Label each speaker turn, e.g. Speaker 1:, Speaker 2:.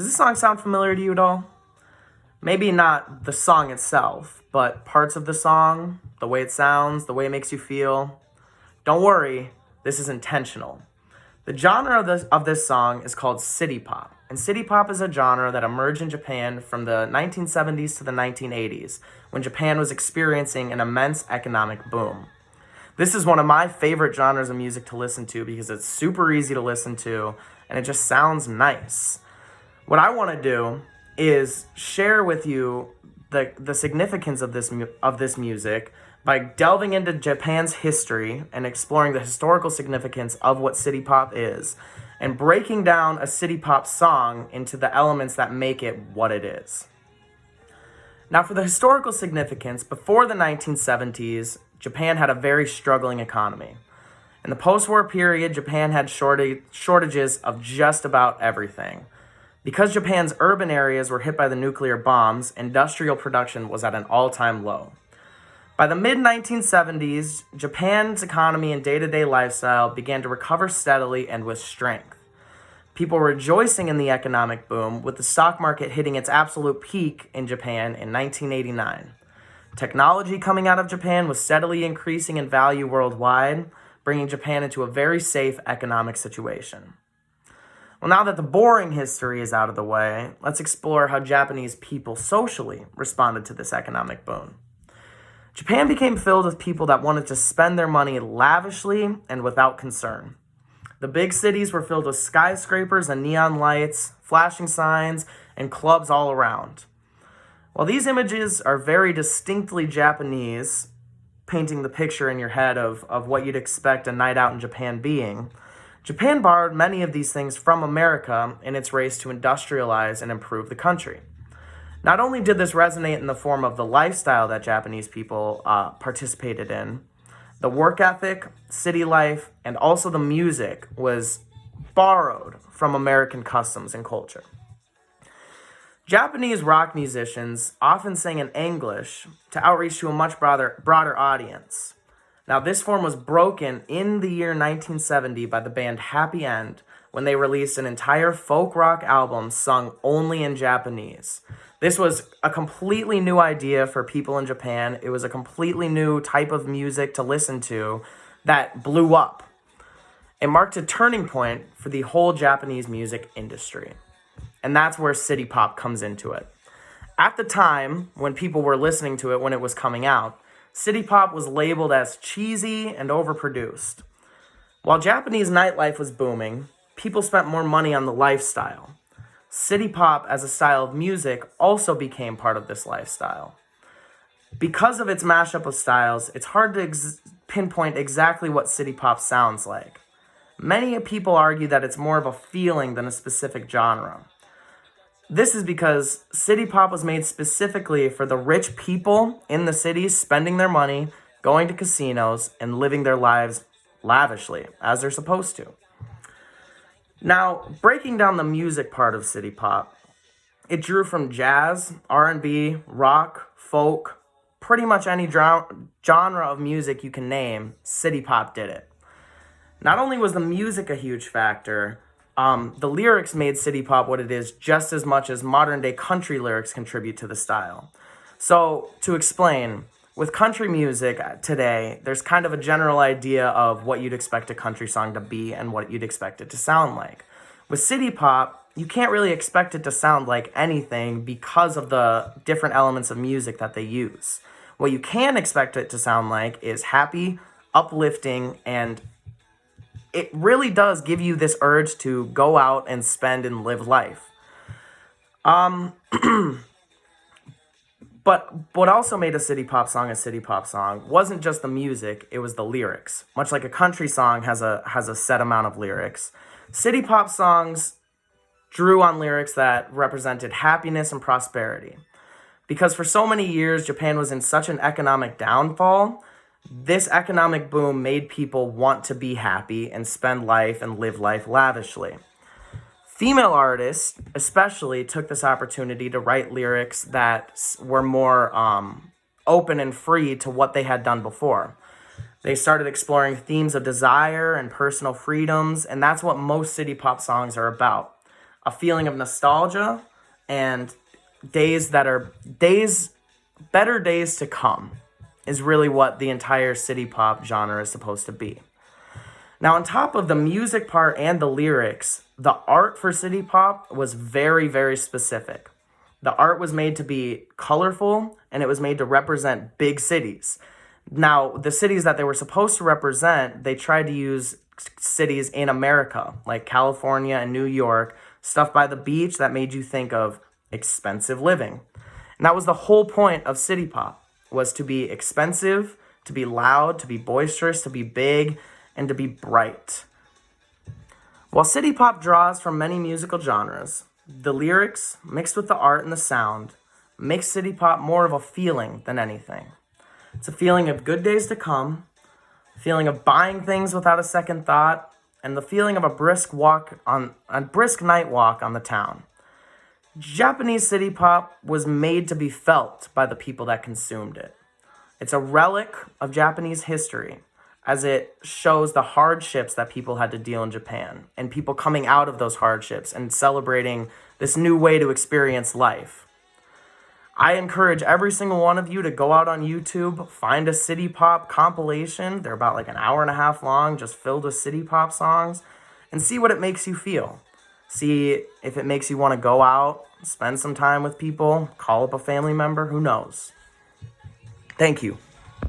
Speaker 1: Does this song sound familiar to you at all? Maybe not the song itself, but parts of the song, the way it sounds, the way it makes you feel. Don't worry, this is intentional. The genre of this song is called city pop, and city pop is a genre that emerged in Japan from the 1970s to the 1980s, when Japan was experiencing an immense economic boom. This is one of my favorite genres of music to listen to because it's super easy to listen to, and it just sounds nice. What I want to do is share with you the significance of this music by delving into Japan's history and exploring the historical significance of what city pop is, and breaking down a city pop song into the elements that make it what it is. Now, for the historical significance, before the 1970s, Japan had a very struggling economy. In the post-war period, Japan had shortages of just about everything. Because Japan's urban areas were hit by the nuclear bombs, industrial production was at an all-time low. By the mid-1970s, Japan's economy and day-to-day lifestyle began to recover steadily and with strength. People were rejoicing in the economic boom, with the stock market hitting its absolute peak in Japan in 1989. Technology coming out of Japan was steadily increasing in value worldwide, bringing Japan into a very safe economic situation. Well, now that the boring history is out of the way, let's explore how Japanese people socially responded to this economic boom. Japan became filled with people that wanted to spend their money lavishly and without concern. The big cities were filled with skyscrapers and neon lights, flashing signs, and clubs all around. While these images are very distinctly Japanese, painting the picture in your head of what you'd expect a night out in Japan being, Japan borrowed many of these things from America in its race to industrialize and improve the country. Not only did this resonate in the form of the lifestyle that Japanese people participated in, the work ethic, city life, and also the music was borrowed from American customs and culture. Japanese rock musicians often sang in English to outreach to a much broader audience. Now, this form was broken in the year 1970 by the band Happy End when they released an entire folk rock album sung only in Japanese. This was a completely new idea for people in Japan. It was a completely new type of music to listen to that blew up. It marked a turning point for the whole Japanese music industry. And that's where city pop comes into it. At the time, when people were listening to it when it was coming out, city pop was labeled as cheesy and overproduced. While Japanese nightlife was booming, people spent more money on the lifestyle. City pop as a style of music also became part of this lifestyle. Because of its mashup of styles, it's hard to pinpoint exactly what city pop sounds like. Many people argue that it's more of a feeling than a specific genre. This is because city pop was made specifically for the rich people in the cities spending their money, going to casinos, and living their lives lavishly, as they're supposed to. Now, breaking down the music part of city pop, it drew from jazz, R&B, rock, folk, pretty much any genre of music you can name, city pop did it. Not only was the music a huge factor, the lyrics made city pop what it is just as much as modern day country lyrics contribute to the style. So, to explain, with country music today, there's kind of a general idea of what you'd expect a country song to be and what you'd expect it to sound like. With city pop, you can't really expect it to sound like anything because of the different elements of music that they use. What you can expect it to sound like is happy, uplifting, and it really does give you this urge to go out and spend and live life. But what also made a city pop song wasn't just the music, it was the lyrics. Much like a country song has a set amount of lyrics, city pop songs drew on lyrics that represented happiness and prosperity. Because for so many years, Japan was in such an economic downfall, this economic boom made people want to be happy and spend life and live life lavishly. Female artists especially took this opportunity to write lyrics that were more open and free to what they had done before. They started exploring themes of desire and personal freedoms, and that's what most city pop songs are about. a feeling of nostalgia and better days to come is really what the entire city pop genre is supposed to be. Now, on top of the music part and the lyrics, the art for city pop was very, very specific. The art was made to be colorful, and it was made to represent big cities. Now, the cities that they were supposed to represent, they tried to use cities in America, like California and New York, stuff by the beach that made you think of expensive living. And that was the whole point of city pop, was to be expensive, to be loud, to be boisterous, to be big, and to be bright. While city pop draws from many musical genres, the lyrics, mixed with the art and the sound, makes city pop more of a feeling than anything. It's a feeling of good days to come, a feeling of buying things without a second thought, and the feeling of a brisk night walk on the town. Japanese city pop was made to be felt by the people that consumed it. It's a relic of Japanese history, as it shows the hardships that people had to deal in Japan, and people coming out of those hardships and celebrating this new way to experience life. I encourage every single one of you to go out on YouTube, find a city pop compilation. They're about like an hour and a half long, just filled with city pop songs, and see what it makes you feel. See if it makes you want to go out, spend some time with people, call up a family member, who knows. Thank you.